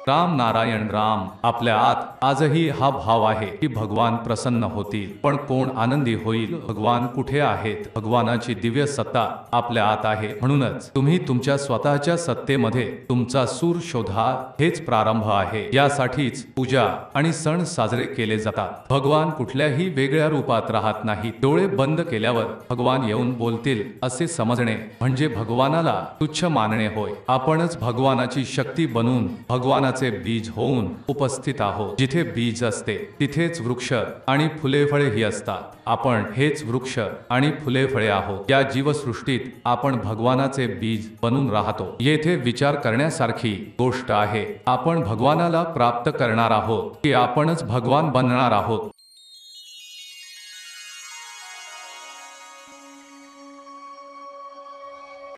राम नारायण राम. आपल्या आत आजही हा भाव आहे की भगवान प्रसन्न होतील, पण कोण आनंदी होईल? भगवान कुठे आहेत? भगवानाची दिव्य सत्ता आपल्या आत आहे. म्हणूनच तुम्ही तुमच्या स्वतःच्या सत्तेमध्ये तुमचा सूर शोधा. हेच प्रारंभ आहे. यासाठीच पूजा आणि सण साजरे केले जातात. भगवान कुठल्याही वेगळ्या रूपात राहत नाही. डोळे बंद केल्यावर भगवान येऊन बोलतील असे समजणे म्हणजे भगवानाला तुच्छ मानणे होय. आपणच भगवानाची शक्ती बनून भगवानाचे बीज होऊन उपस्थित आहोत. जिथे बीज असते तिथेच वृक्ष आणि फुले फळेही असतात. आपण हेच वृक्ष आणि फुले फळे आहोत. या जीवसृष्टीत आपण भगवानाचे बीज बनून राहतो. येथे विचार करण्यासारखी गोष्ट आहे, आपण भगवानाला प्राप्त करणार आहोत की आपणच भगवान बनणार आहोत.